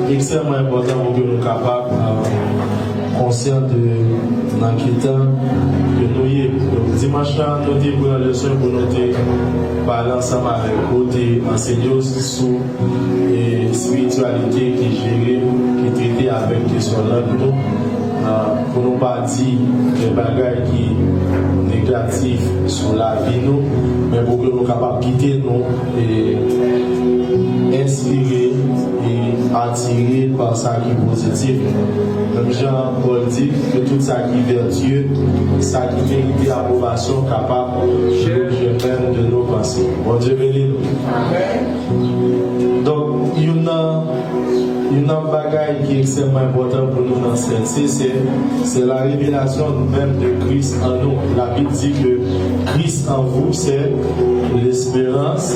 C'est extrêmement important pour que nous soyons capables, conscients de l'inquiétant que nous y sommes. Donc, dimanche, nous avons pris la leçon pour nous parler ensemble avec vous, enseigner sur la spiritualité qui est gérée, qui est traitée avec les questions là pour nous pas dire des bagages qui sont négatifs sur la vie, mais pour que nous soyons capables de quitter nous et inspirer et attirer par ça qui est positif. Comme Jean-Paul dit que tout ça qui est vertueux, ça qui mérite l'approbation capable de de nos pensées. Bon Dieu bénisse nous. Donc, il y a un bagage qui est extrêmement important pour nous dans cette série, c'est la révélation même de Christ en nous. La Bible dit que Christ en vous, c'est l'espérance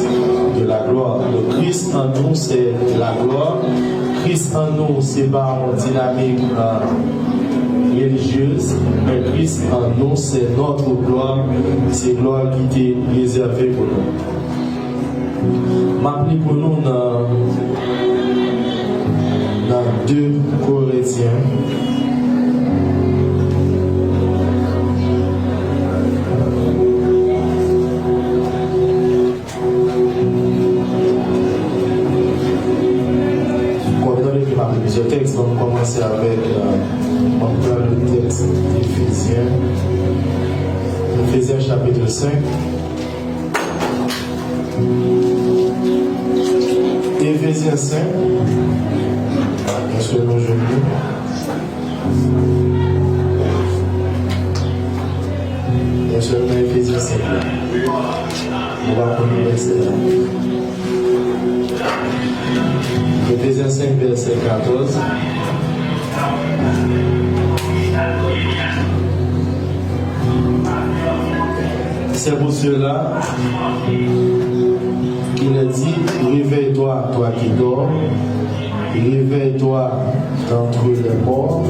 de la gloire. Donc Christ en nous, c'est la gloire. Christ en nous, c'est pas une dynamique religieuse, mais Christ en nous, c'est notre gloire. C'est gloire qui est réservée pour nous. M'appelez pour nous dans 2 Corinthiens. Ce texte, on va commencer avec le texte d'Éphésiens. Éphésiens chapitre 5. Éphésiens 5. Est-ce que nous jouons? Est-ce que nous avons Éphésiens 5? On va prendre le verset là. Éphésiens 5, verset 14. C'est pour cela qu'il a dit, réveille-toi, toi qui dors, réveille-toi d'entre les morts,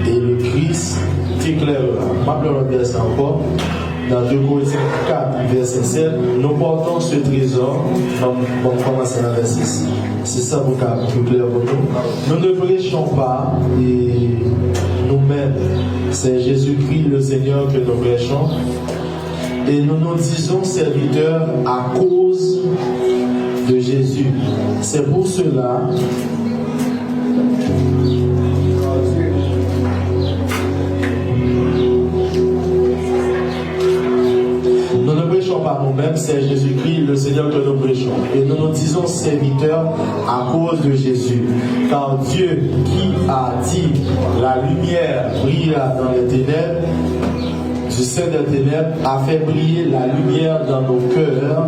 et le Christ t'éclairera. M'appelons le verset encore. Dans 2 Corinthiens 4, verset 7, nous portons ce trésor. On va commencer dans verset 6. C'est ça pour plus clair pour nous. Nous ne prêchons pas nous-mêmes. C'est Jésus-Christ le Seigneur que nous prêchons. Et nous nous disons serviteurs à cause de Jésus. C'est pour cela nous ne prêchons pas nous-mêmes, c'est Jésus-Christ, le Seigneur que nous prêchons. Et nous nous disons serviteurs à cause de Jésus. Car Dieu qui a dit la lumière brilla dans les ténèbres, du sein des ténèbres, a fait briller la lumière dans nos cœurs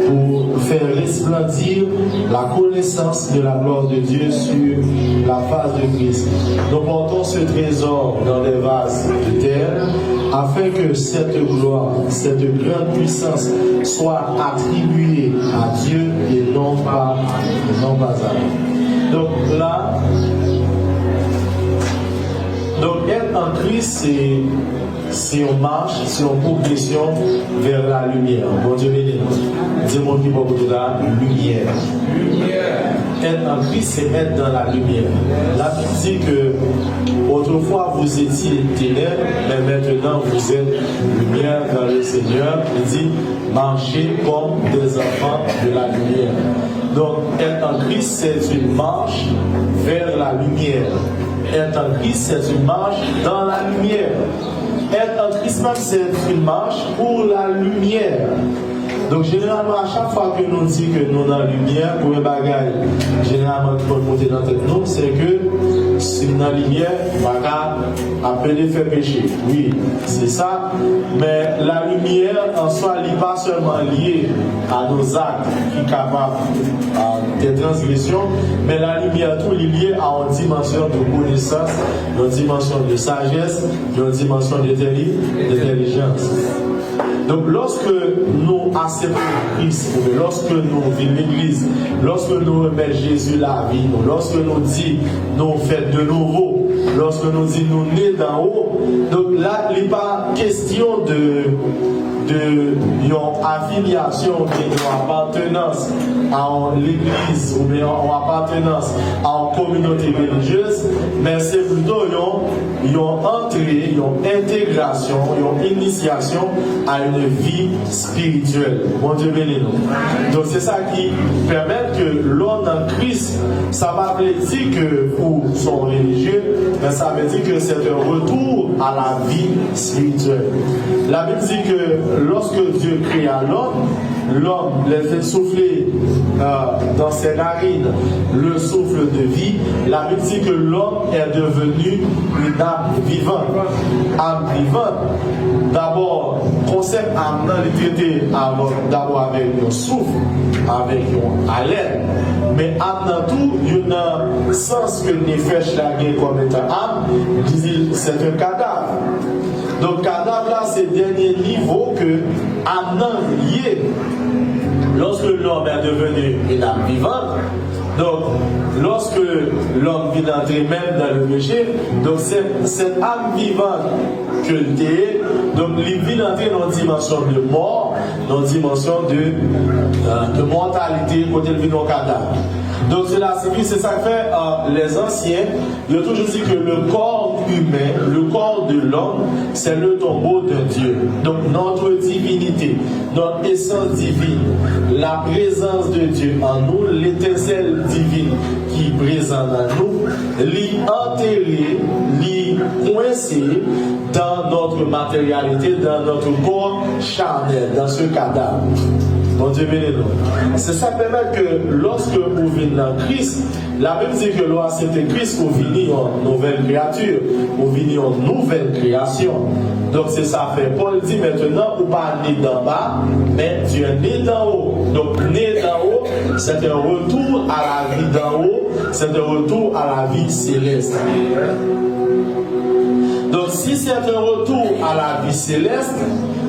pour faire resplendir la connaissance de la gloire de Dieu sur la face de Christ. Nous portons ce trésor dans des vases de terre afin que cette gloire, cette grande puissance soit attribuée à Dieu et non pas à nous. Donc là, être en Christ, c'est une marche, c'est une progression vers la lumière. Bon Dieu béni. Dis-moi qui va vous la lumière. Être en Christ, c'est être dans la lumière. La Bible dit que autrefois vous étiez ténèbres, mais maintenant vous êtes lumière dans le Seigneur. Il dit marchez comme des enfants de la lumière. Donc être en Christ, c'est une marche vers la lumière. Être en Christ, c'est une marche dans la lumière. Être en Christ, c'est une marche pour la lumière. Donc, généralement, à chaque fois que nous disons que nous sommes dans la lumière, pour un bagage, généralement, qui peut monter dans tête nous, c'est que si nous sommes dans la lumière, on va appeler faire péché. Oui, c'est ça. Mais la lumière, en soi, n'est pas seulement liée à nos actes qui sont capables des transgressions, mais la lumière, tout est lié à une dimension de connaissance, une dimension de sagesse, une dimension d'intelligence. Donc, lorsque nous acceptons Christ, lorsque nous vivons l'église, lorsque nous remettons Jésus la vie, lorsque nous disons nous faisons de nouveau, lorsque nous disons nous nés d'en haut, donc là, il n'est pas question de de une affiliation, une appartenance à l'église ou bien une appartenance à une communauté religieuse, mais c'est plutôt une entrée, une intégration, une initiation à une vie spirituelle. Bon Dieu béni nous. Donc c'est ça qui permet que l'homme en Christ, ça va pas dire que vous sont religieux, mais ça veut dire que c'est un retour à la vie spirituelle. La Bible dit que lorsque Dieu créa l'homme les fait souffler dans ses narines le souffle de vie. La Bible dit que l'homme est devenu une âme vivante. Âme vivante. D'abord, concept âme dans le traité d'abord avec un souffle, avec une haleine. Mais âme dans tout, il y a un sens que les fèches la comme étant âme, c'est un cadavre. Donc, cadavre là, c'est le dernier niveau que âme n'a lié. Lorsque l'homme est devenu une âme vivante, donc lorsque l'homme vit d'entrer même dans le péché, donc c'est cette âme vivante que l'est, donc il vit d'entrer dans une dimension de mort, dans une dimension de mortalité, côté le vit dans le cadavre. Donc cela signifie, c'est ça que fait les anciens, ils ont toujours dit que le corps humain, le corps de l'homme, c'est le tombeau de Dieu. Donc notre divinité, notre essence divine, la présence de Dieu en nous, l'étincelle divine qui est présente en nous, l'y enterré, l'y coincé dans notre matérialité, dans notre corps charnel, dans ce cadavre. Bon Dieu béni nous. C'est ça qui permet que lorsque vous venez dans Christ, la Bible dit que lorsque c'était Christ, vous venez en nouvelle créature, vous venez en nouvelle création. Donc c'est ça fait. Paul dit maintenant, vous pas né d'en bas, mais tu es né d'en haut. Donc né d'en haut, c'est un retour à la vie d'en haut, c'est un retour à la vie céleste. Donc si c'est un retour à la vie céleste,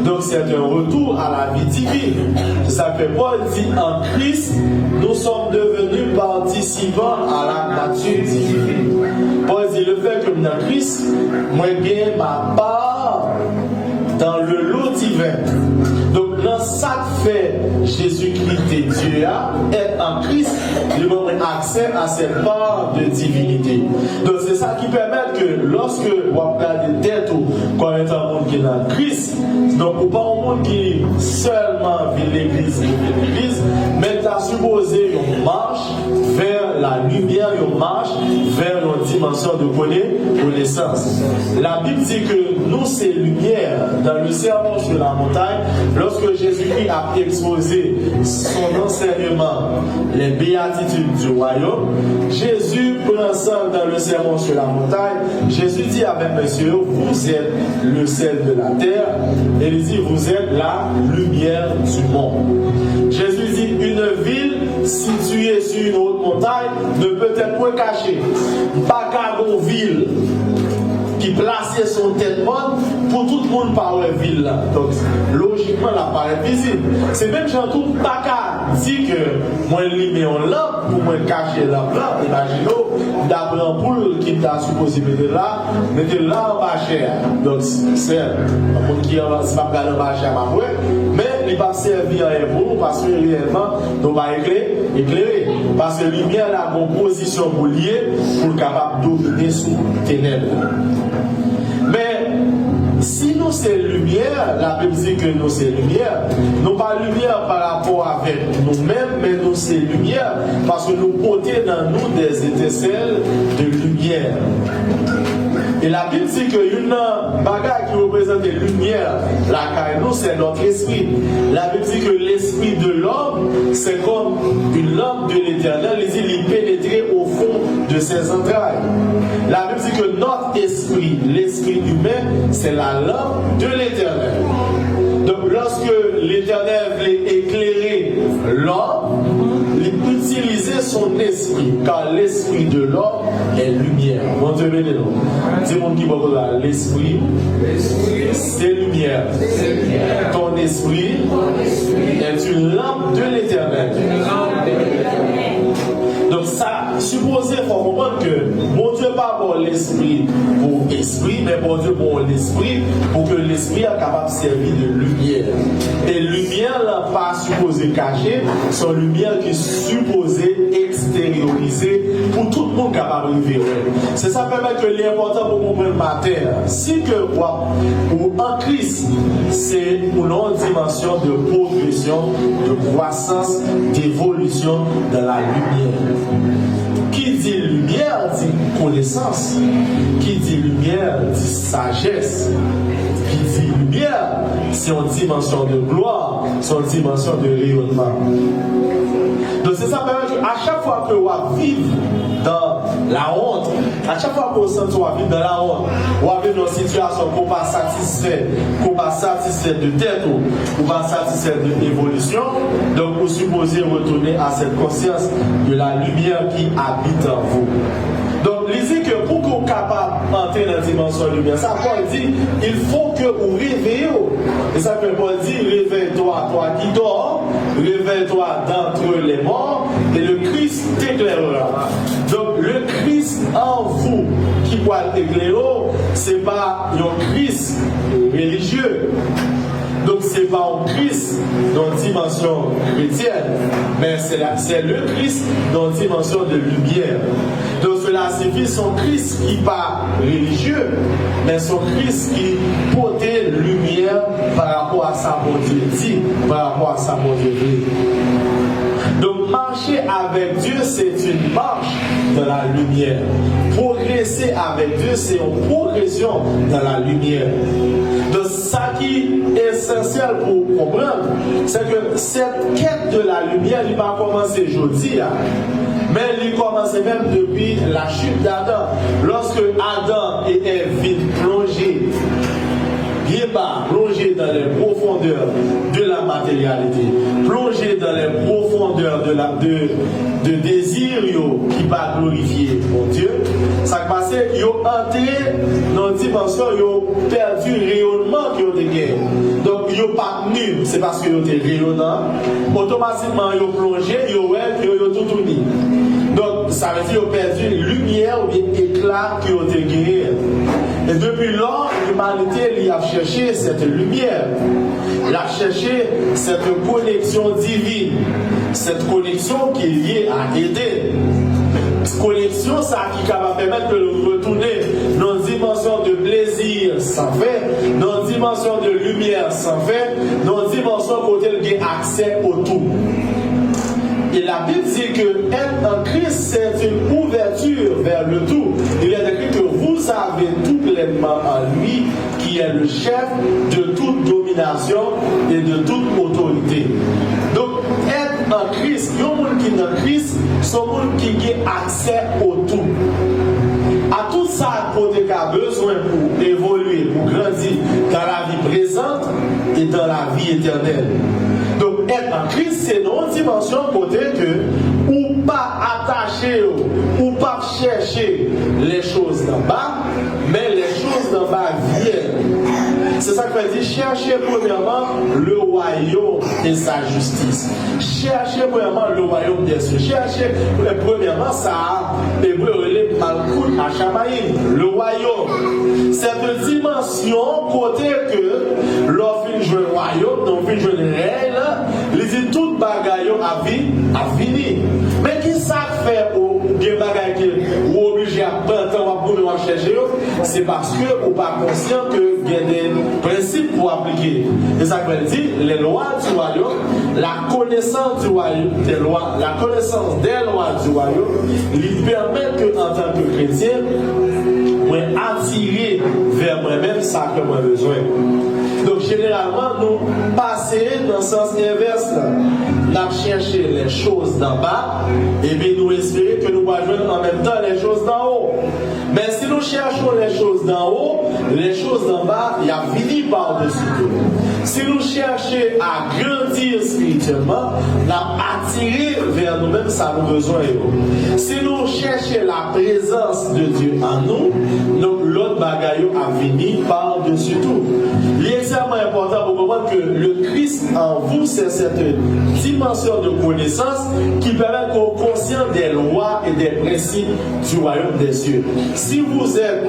donc c'est un retour à la vie divine. Ça fait Paul dit en Christ, nous sommes devenus participants à la nature divine. Paul dit le fait que dans Christ, moi gagne ma part dans le lot divin. Donc dans ça fait Jésus-Christ et Dieu est en Christ, nous avons accès à cette part de divinité. Donc c'est ça qui permet que lorsque vous regardez tête ou quand est un monde qui est dans Christ, donc ou pas un monde qui seulement vit l'église, mais tu as supposé une marche vers la lumière, une marche vers une dimension de connaissance. La Bible dit que nous c'est lumière. Dans le sermon sur la montagne, lorsque Jésus-Christ a exposé son enseignement, les béatitudes du royaume, Jésus prend ça dans le sermon sur la montagne. Jésus dit avec monsieur, vous êtes le sel de la terre, et il dit, vous êtes la lumière du monde. Jésus dit, une ville située sur une haute montagne ne peut être point cachée. Pas qu'à une ville qui plaçait son tête pour tout le monde par la ville là. Donc logiquement la paraît visible. C'est même genre tout pas qu'à dire que moi limé en lampe pour moi cacher la lampe. Imaginez d'après un poule qui t'a supposé mettre là en bas cher. Donc c'est un monde qui va se pas en bas cher mais il va servir pour nous parce que réellement nous va éclairer parce que lumière a une position pour lier pour capable dominer sous ténèbres. Mais si nous c'est lumière, la Bible dit que nous c'est lumière, nous pas lumière par rapport avec nous-mêmes, mais nous c'est lumière parce que nous portons dans nous des étincelles de lumière. Et la Bible dit qu'une bagarre qui représente la lumière, la carrière, c'est notre esprit. La Bible dit que l'esprit de l'homme, c'est comme une lampe de l'éternel, il pénétrait au fond de ses entrailles. La Bible dit que notre esprit, l'esprit humain, c'est la lampe de l'éternel. Donc lorsque l'éternel voulait éclairer l'homme, il utilisait son esprit, car l'esprit de l'homme est lumière. Mon Dieu béni nous. Dis-moi qui va là, l'esprit, c'est lumière. Ton esprit est une lampe de l'éternel. Donc ça, supposé, il faut comprendre que mon Dieu pas bon l'esprit pour esprit, mais mon Dieu bon l'esprit pour que l'esprit est capable de servir de lumière. Et lumière n'est pas supposée cacher, c'est une lumière qui est supposée extérioriser pour tout le monde capable de vivre. C'est ça qui permet que l'important pour comprendre ma terre. Si que ou en Christ, c'est une autre dimension de progression, de croissance, d'évolution dans la lumière. Qui dit lumière dit connaissance. Qui dit lumière dit sagesse. Qui dit lumière, c'est une dimension de gloire, c'est une dimension de rayonnement. Donc c'est ça qu'à chaque fois que vous vivez dans la honte, à chaque fois que vous sentez que vous vivez dans la honte, vous vivez dans une situation qu'on pas satisfait, de tête ou pas satisfait de l'évolution, donc vous supposez retourner à cette conscience de la lumière qui habite en vous. Donc, il dit que pour qu'on soit capable d'entrer dans la dimension de lumière, ça Paul dit, il faut que vous réveillez. Et ça peut Paul dire, réveille-toi, toi qui dors, réveille-toi d'entre les morts, et le Christ t'éclairera. Donc, le Christ en vous qui peut t'éclairer, ce n'est pas un Christ religieux. Donc, ce n'est pas un Christ dans une dimension chrétienne, mais c'est le Christ dans une dimension de lumière. Donc, cela signifie son Christ qui n'est pas religieux, mais son Christ qui porte lumière par rapport à sa bonté, par rapport à sa bonté. Donc, marcher avec Dieu, c'est une marche dans la lumière. Progresser avec Dieu, c'est une progression dans la lumière. Donc, ça qui est essentiel pour comprendre, c'est que cette quête de la lumière, il va commencer aujourd'hui, mais il commence même depuis la chute d'Adam. Lorsque Adam et Ève viennent plonger, bien bas, plonger dans les profondeurs de la matérialité, plonger dans les profondeurs de désir qui va glorifier mon Dieu, ça passe, ils ont entré dans une dimension, ils ont perdu le rayonnement qu'ils ont gagné. Donc, ils n'ont pas tenu, c'est parce qu'ils ont été rayonnants. Automatiquement, ils ont plongé, ils ont tout uni. Donc, ça veut dire qu'ils ont perdu lumière ou bien éclat qu'ils ont gagné. Et depuis lors, l'humanité a cherché cette lumière. Elle a cherché cette connexion divine. Cette connexion qui est liée à Éden. Connexion, ça qui va permettre de retourner dans une dimension de plaisir sans fait, dans une dimension de lumière sans fait, dans une dimension où il a accès au tout. Et la Bible dit que être en Christ, c'est une ouverture vers le tout. Il est écrit que vous avez tout pleinement en lui, qui est le chef de toute domination et de toute autorité. Donc, être en Christ, il y a un monde qui est en Christ, c'est un monde qui a accès au tout. À tout ça, qu'on a besoin pour évoluer, pour grandir dans la vie présente et dans la vie éternelle. Donc, être en Christ, c'est une dimension côté que, ou pas attacher, ou pas chercher les choses d'en bas, mais les choses d'en bas viennent. C'est ça que veut dire, chercher premièrement le royaume et sa justice. Chercher premièrement le royaume des cieux. Chercher premièrement ça, hébreu relève Malkout Hashamaïm, le royaume. Cette dimension côté que l'offre joue le royaume, donc il joue le règne, il dit toute bagaille a fini. Mais qui ça fait au bagaille qui est obligé à prendre pour chercher, c'est parce que vous n'êtes pas conscient que il y a des principes pour appliquer. Et ça veut dire les lois du royaume, la connaissance du royaume, des lois, la connaissance des lois du royaume, lui permet que en tant que chrétien, moi attirer vers moi-même ça que moi besoin. Donc généralement nous passer dans le sens inverse, nous chercher les choses d'en bas et bien nous espérer que nous allons jouer en même temps les choses d'en haut. Mais si nous cherchons les choses d'en haut, les choses d'en bas, il y a fini par-dessus tout. Si nous cherchons à grandir spirituellement, nous attirer vers nous-mêmes ça nous besoin. Si nous cherchons la présence de Dieu en nous, donc l'autre bagaille a fini par-dessus tout. Il est extrêmement important pour comprendre que le Christ en vous, c'est cette dimension de connaissance qui permet qu'on soit conscient des lois et des principes du royaume des cieux. Si vous êtes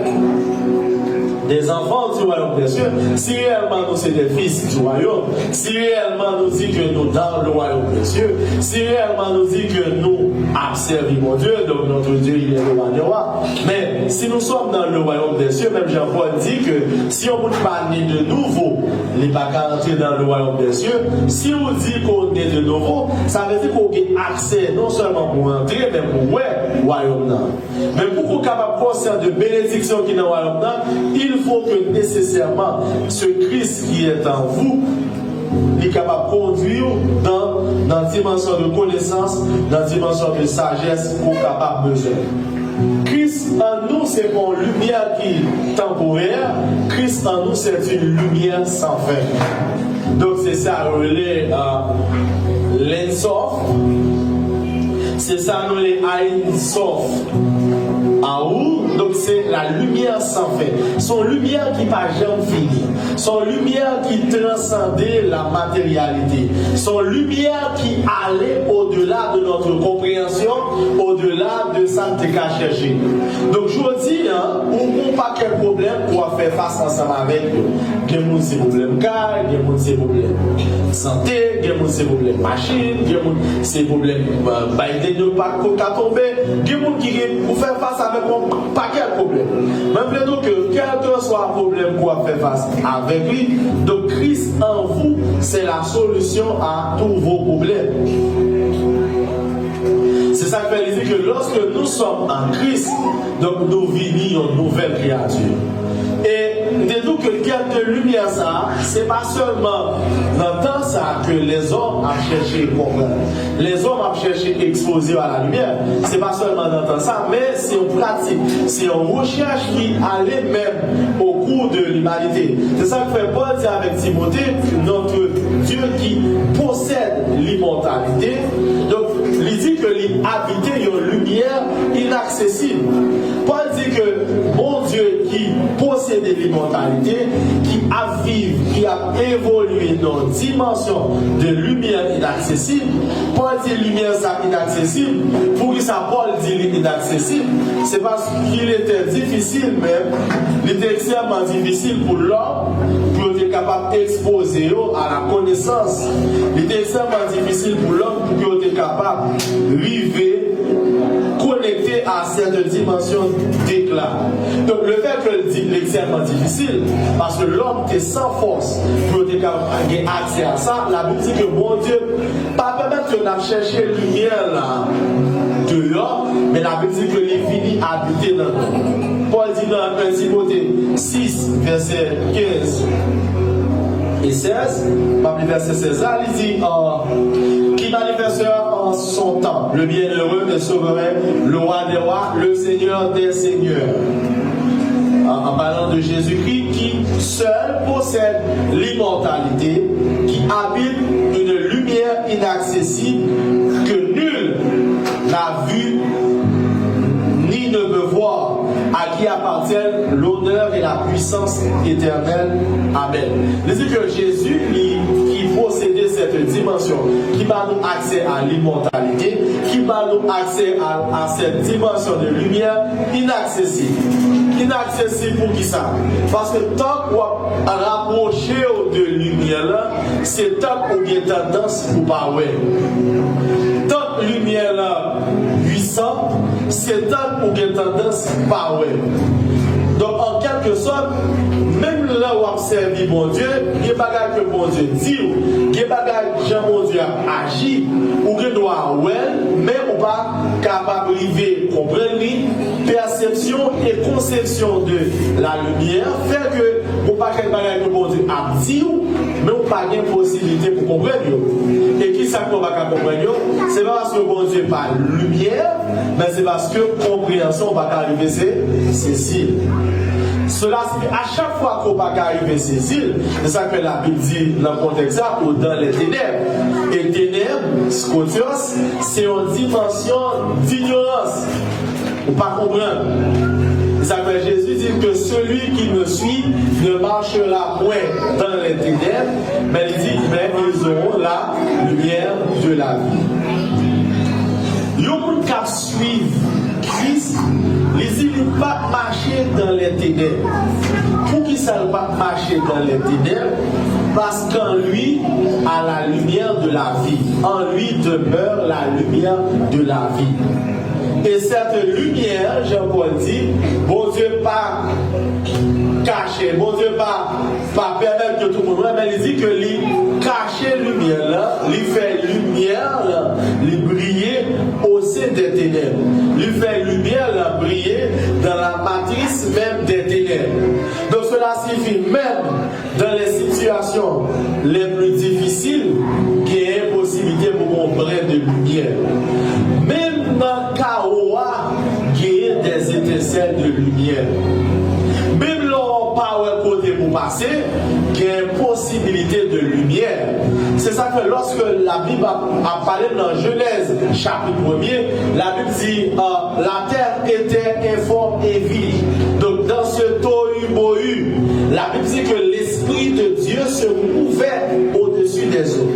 des enfants du royaume des cieux, si réellement nous sommes des fils du royaume, si réellement nous dit que nous dans le royaume des cieux, si réellement nous dit que nous servons Dieu, donc notre Dieu il est le roi des rois. Mais si nous sommes dans le royaume des cieux, même Jean-Paul dit que si on ne peut pas naître de nouveau, il n'est pas qu'à entrer dans le royaume des cieux. Si on dit qu'on est de nouveau, ça veut dire qu'on a accès non seulement pour entrer, mais pour le royaume. Mais pour qu'on soit capable de concerne de bénédiction qui est dans le royaume, il faut que nécessairement ce Christ qui est en vous est capable de conduire dans une dimension de connaissance, dans une dimension de sagesse pour capable de besoin. Christ en nous, c'est une lumière qui est temporaire. Christ en nous, c'est une lumière sans fin. Donc, c'est ça, relais l'Ensof. C'est ça, nous les Aïnsof. En haut, donc c'est la lumière sans fin. Son lumière qui n'a jamais fini. Son lumière qui transcendait la matérialité. Son lumière qui allait au-delà de notre compréhension, au-delà de ça que tu as cherché. Donc je vous dis, on n'a pas quel problème pour faire face ensemble avec nous. Il y a des problèmes car, il y a des problèmes santé, il y a des problèmes machine, il y a des problèmes Biden ne pas tomber, il y a des gens qui pour faire face avec un paquet de problèmes. Même plutôt que quel que soit le problème pour faire face avec lui, donc Christ en vous, c'est la solution à tous vos problèmes. C'est ça qui fait dire que lorsque nous sommes en Christ, donc nous vivons une nouvelle créature. Et de tout que le cœur de lumière, ça, c'est pas seulement dans le temps ça que les hommes ont cherché à comprendre. Les hommes ont cherché à exposer à la lumière. C'est pas seulement dans le temps ça, mais c'est une pratique, c'est une recherche qui allait même au cours de l'humanité. C'est ça que fait Paul dire avec Timothée, notre Dieu qui possède l'immortalité. Donc, il dit que l'habiter une lumière inaccessible. Paul dit que mon Dieu qui possède l'immortalité, qui a vécu, qui a évolué dans une dimension de lumière inaccessible. Paul dit lumière ça inaccessible. Pour qui ça Paul dit inaccessible? C'est parce qu'il était difficile même, il était extrêmement difficile pour l'homme pour être capable d'exposer à la connaissance. Il était extrêmement difficile pour l'homme pour qu'il soit capable d'arriver connecté à cette dimension d'éclat. Donc le fait que l'extrêmement difficile, parce que l'homme est sans force pour avoir accès à ça, la Bible dit que mon Dieu, pas permettre que nous cherchions lumière là dehors, mais la Bible dit que les finis habiter dans nous. Paul dit dans 1 Timothée 6, verset 15 et 16, parmi verset 16, il dit qui manifestera en son temps le bienheureux et souverain, le roi des rois, le Seigneur des seigneurs. En parlant de Jésus-Christ qui seul possède l'immortalité, qui habite une lumière inaccessible que nul n'a vu ni ne peut voir, à qui appartiennent l'honneur et la puissance éternelle. Amen. Il dit que Jésus, qui possédait cette dimension, qui va nous accès à l'immortalité, qui va nous accès à cette dimension de lumière inaccessible. Inaccessible pour qui ça? Parce que tant qu'on rapproche de lumière là, c'est tant qu'on a tendance pour pas ouais. Tant que lumière là puissante, c'est tant qu'on a tendance pas ouais. Donc en quelque sorte, même là où observe mon Dieu, il y a des bagages que mon Dieu dit, il y a des bagages que mon Dieu agit, ou que doit ouais, mais on n'est pas capable de comprendre perception et conception de la lumière, fait que on pas quel bagage que mon Dieu a dit, mais on pas de possibilité pour comprendre. Et qui ça qu'on va comprendre? C'est pas parce que mon Dieu parle lumière, mais c'est parce que compréhension va arriver c'est cils. Cela signifie à chaque fois qu'on va arriver ces îles, c'est ça que la Bible dit dans le contexte ça, ou dans les ténèbres. Et les ténèbres, scotios, c'est une dimension d'ignorance. On ne peut pas comprendre. Ça fait Jésus dit que celui qui me suit ne marchera point dans les ténèbres, mais il dit mais ils auront la lumière de la vie. Yon moun k'ap suivre Christ Christ, il ne pas marcher dans les ténèbres. Pour qui ça ne pas marcher dans les ténèbres? Parce qu'en lui a la lumière de la vie. En lui demeure la lumière de la vie. Et cette lumière, Jean-Paul dit, bon Dieu pas caché, bon Dieu pas permettre que tout le monde voit, mais il dit que lui cacher lumière là, lui fait lumière là, lui briller au sein des ténèbres, lui fait lumière là briller dans la matrice même des ténèbres. Donc cela signifie même dans les situations les plus difficiles qu'il y ait possibilité pour qu'on prenne de lumière. Même dans le chaos, il y a des étincelles de lumière. Même là, pas un côté pour passer, il y a une possibilité de lumière. C'est ça que lorsque la Bible a parlé dans Genèse chapitre 1er, la Bible dit la terre était informe et vide. Donc dans ce tohu-bohu, la Bible dit que l'Esprit de Dieu se mouvait au-dessus des eaux.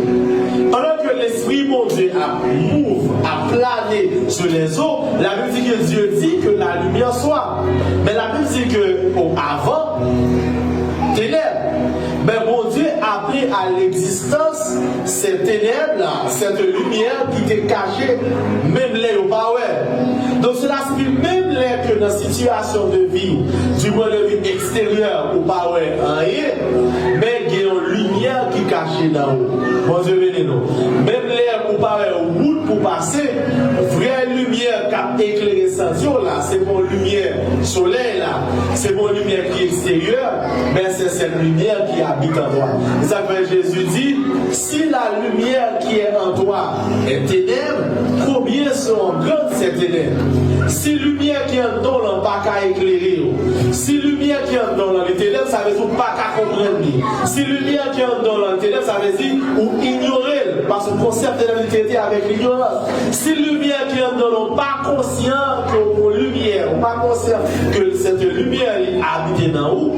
Pendant que l'Esprit, mon Dieu, a plané sur les eaux, la Bible dit que Dieu dit que la lumière soit. Mais la Bible dit que avant, ténèbres. Mais mon Dieu a pris à l'existence ces ténèbres-là, cette lumière qui était cachée, même les au power. Donc cela signifie même les que dans la situation de vie, du point de vue extérieur au power, rien, mais il y a une lumière qui est cachée dans haut. Bon Dieu bénis-nous. Même les au power, au bout pour passer, vraie lumière qui a éclairé sans Dieu là, c'est mon lumière soleil là, c'est mon lumière qui est extérieure, mais c'est cette lumière qui habite en toi. C'est ça que Jésus dit, si la lumière qui est en toi est ténèbres, combien seront grandes ces ténèbres? Si lumière qui est en toi n'a pas qu'à éclairer, si lumière qui est en toi dans les ténèbres, ça veut dire pas qu'à comprendre. Si lumière qui est en toi dans les ténèbres, ça veut dire ou ignorer, parce que le concept de la vérité avec l'ignorance. Si lumière qui est en toi n'est pas conscient que pour lumière, ou pas conscient que cette lumière habite dans où,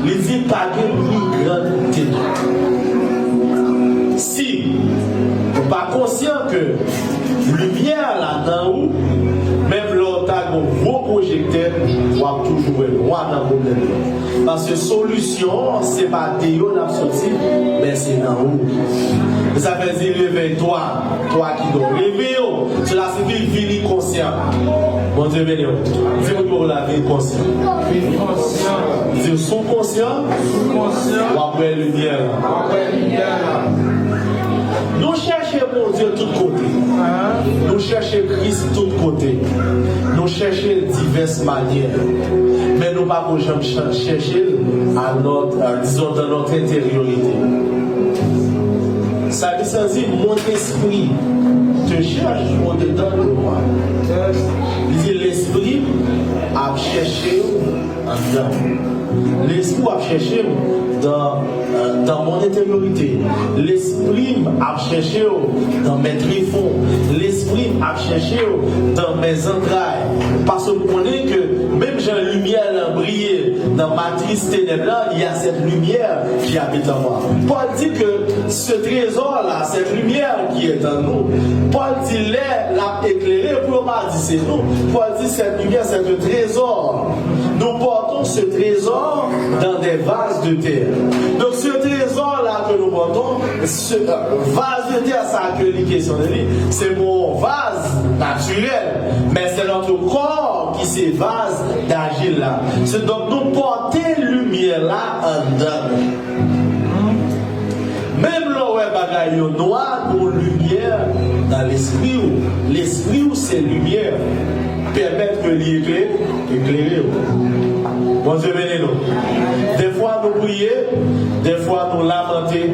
il dit pas de plus grande ténèbres. Si vous n'êtes pas conscient que lumière là-dedans où, même l'autre a un gros projecteur, on va toujours être loin dans le problème. Parce que solution, ce n'est pas Théo d'absorption, mais c'est dans où. Ça veut dire réveille-toi, toi qui dois réveiller. Cela signifie vivre conscient. Bon Dieu béni. Dis-moi pour la vie conscient. Dis sous-conscient. Ou après lumière. Nous cherchons mon Dieu de tous côtés. Nous cherchons Christ de tous côtés. Nous cherchons diverses manières. Mais nous ne pouvons jamais chercher à disons, dans notre intériorité. Ça veut dire mon esprit te cherche au-dedans de moi. Il dit l'esprit a cherché en dedans. L'esprit a cherché dans mon intériorité. L'esprit a cherché dans mes tréfonds. L'esprit a cherché dans mes entrailles. Parce que vous connaissez que même j'ai une lumière à briller dans ma triste ténèbre, il y a cette lumière qui habite en moi. Paul dit que ce trésor-là, cette lumière qui est en nous, Paul dit l'a éclairé, pour pas dire c'est nous. Paul dit cette lumière, c'est un trésor. Nous portons ce trésor dans des vases de terre. Donc ce trésor-là que nous portons, ce vase de terre, ça que les questions de lui, c'est mon vase naturel, mais c'est notre corps qui s'évase d'agir là. C'est donc nous porter lumière là en dedans. Même là où il y a noir pour lumière dans l'esprit, ou c'est lumière, permettre que l'éclairer. Bon Dieu bénis-nous. Des fois nous prier, des fois nous lamenter,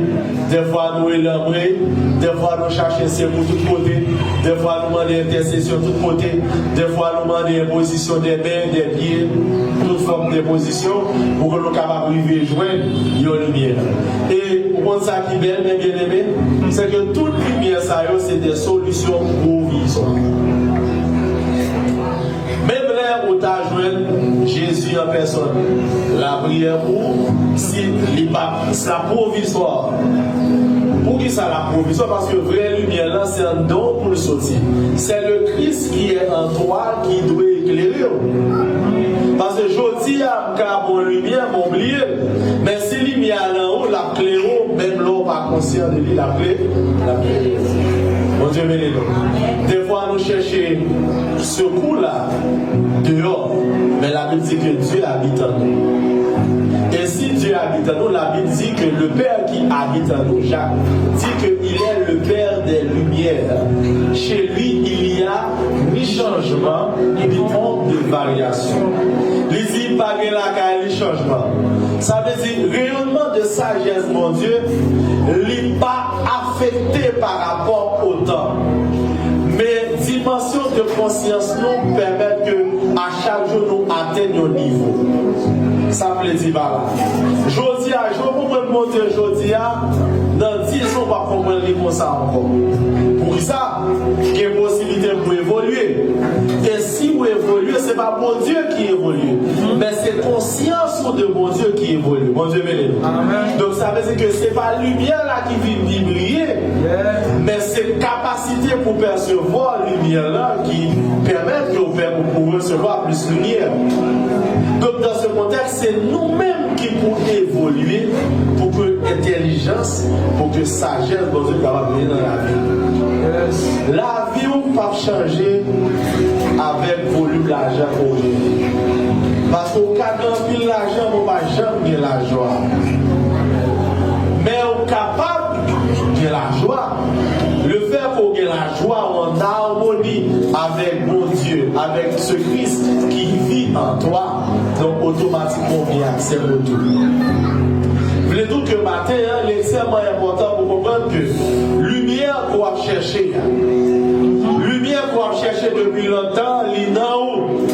des fois nous élaborer, des fois nous chercher c'est pour tous côtés, des fois nous demander intercession de tous côtés, des fois nous demander imposition des mains, des pieds, toute forme d'imposition pour que nous capables de vivre et joindre une lumière. Et pour ça qui est belle, mes bien-aimés, c'est que toute lumière, ça c'est des solutions provisoires. Même là où tu as joint Jésus en personne, la prière pour, si c'est provisoire. Pour que qui ça la provision? Parce que vraie lumière là, c'est un don pour le sortir. C'est le Christ qui est en toi qui doit éclairer. Parce que je dis à mon lumière, mon oublié. Mais si lumière là haut, la clé même l'homme pas conscient de lui, la clé. Mon Dieu, bénis-nous. Des fois, nous cherchons ce coup-là dehors. Mais la Bible dit que Dieu habite en nous. Et si Dieu habite en nous, la Bible dit que le Père qui habite en nous, Jacques, dit qu'il est le Père des Lumières. Chez lui, il y a ni changement, ni honte de variation. Il dit, pas de la changement. Ça veut dire, rayonnement de sagesse, mon Dieu, n'est pas affecté par rapport au temps. Mais dimension de conscience nous permet que à chaque jour nous atteignions au niveau. Ça me dit voilà. Je dis à jour, pour me monter aujourd'hui, dans 10 ans, on va comprendre comme ça encore. Pour ça, il y a une possibilité pour évoluer. Et si vous évoluez, ce n'est pas mon Dieu qui évolue, mais c'est conscience de mon Dieu qui évolue. Mon Dieu béni. Donc ça veut dire que ce n'est pas la lumière là qui vient briller, mais c'est capacité pour percevoir la lumière là qui permet que vous recevoir plus de lumière. Donc dans ce contexte, c'est nous-mêmes qui pouvons évoluer pour que l'intelligence, pour que sagesse, bon Dieu, capable de venir dans la vie. La vie ne peut pas changer avec volume l'argent qu'on gagne. Parce qu'au cas d'un pile l'argent, on ne va jamais gagner la joie. Mais on est capable de gagner la joie. Le fait qu'on ait la joie en harmonie avec mon Dieu, avec ce Christ qui vit en toi, donc automatiquement on vient accès au tout. Je voulais dire que matin, il est extrêmement important pour comprendre que lumière qu'on va chercher, lumière qu'on va chercher depuis longtemps, l'inaou.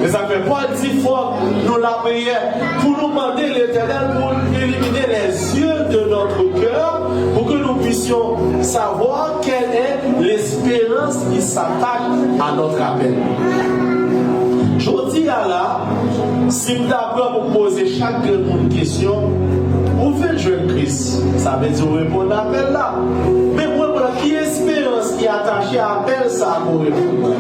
Et ça fait pas 10 fois nous la prière pour nous demander l'Éternel pour éliminer les yeux de notre cœur pour que nous puissions savoir quelle est l'espérance qui s'attache à notre appel. Je dis à là, si vous d'abord vous posez chaque question, vous faites jouer le Christ. Ça veut dire vous répondez à l'appel là. Mais moi, qui espérance qui est attachée à l'appel, ça pour répondre.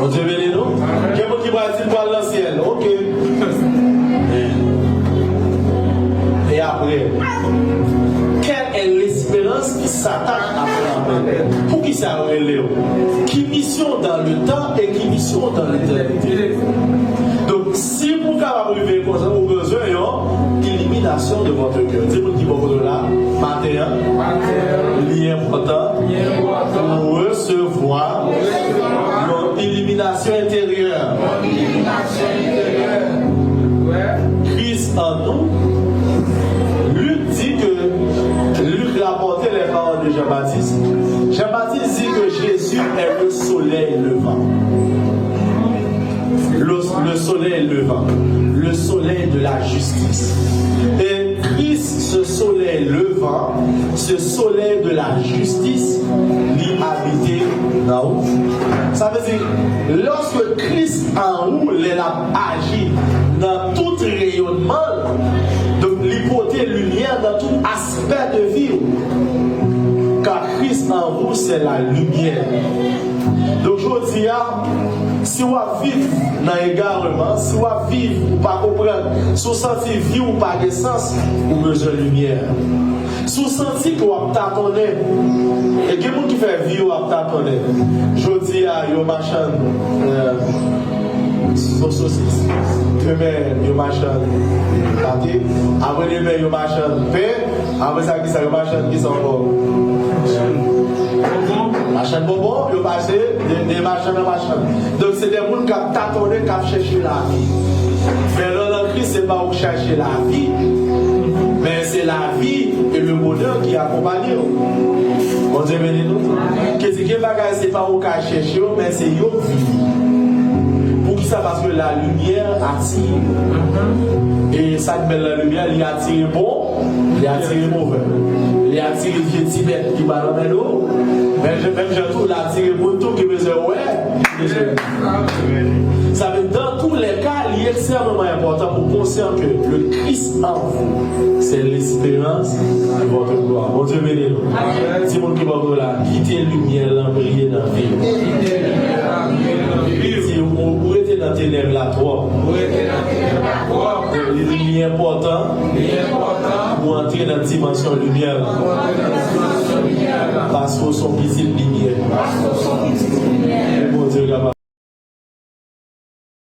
Mon Dieu béni nous. Quelqu'un qui va dire pour le ciel. Ok. Et après, quelle est l'espérance qui s'attache à l'appel? Pour qui ça relève? Qui mission dans le temps et qui mission dans l'éternité? Donc, si vous arrivez comme ça, vous avez besoin d'élimination de votre cœur. Dis-moi qui va là, matin, l'important pour recevoir l'élimination intérieure. Christ en nous. Luc dit que Luc rapportait les paroles de Jean-Baptiste. Jean-Baptiste dit que Jésus est le soleil levant. Le soleil levant, le soleil de la justice. Et Christ, ce soleil levant, ce soleil de la justice, l'y habiter en haut. Ça veut dire, lorsque Christ en haut, il a agi dans tout rayonnement, donc l'hypothèse lumière dans tout aspect de vie. Car Christ en vous, c'est la lumière. Donc je dis, si vous vivez dans l'égarement, si vous vivez ou pas comprendre, si vous sentez vie ou pas de sens, vous avez besoin de lumière. Si vous sentez que vous avez tâtonné, et qu'il y a des gens qui font vie ou vous tâtonné, je dis à vous machin, saucisse, demain vous machin, pâté, après demain vous machin, pain, après ça, vous machin qui sont morts. Machin bonbon, vous passez des machins à machin. Donc c'est des gens qui ont tâtonné, qui ont cherché la vie. Mais dans le Christ, ce n'est pas où chercher la vie, mais c'est la vie et le bonheur qui accompagne. Mon Dieu béni nous. Qu'est-ce que ce n'est pas où chercher, mais c'est une vie. Pour qui ça? Parce que la lumière attire. Et ça qui met la lumière, il attire bon, il attire mauvais. Il attire vieux Tibet qui va dans l'eau. Même je trouve l'attirer pour tout qui me dit ouais. Ça veut dire dans tous les les cas, il est extrêmement important pour conscience que le Christ en vous, c'est l'espérance de votre gloire. Bon Dieu béni nous. Si mon qui va là, quittez lumière, briller dans la vie. Si vous êtes dans la ténèbres là, trop. Il est important pour entrer dans la dimension lumière. Parce que son petit lumière.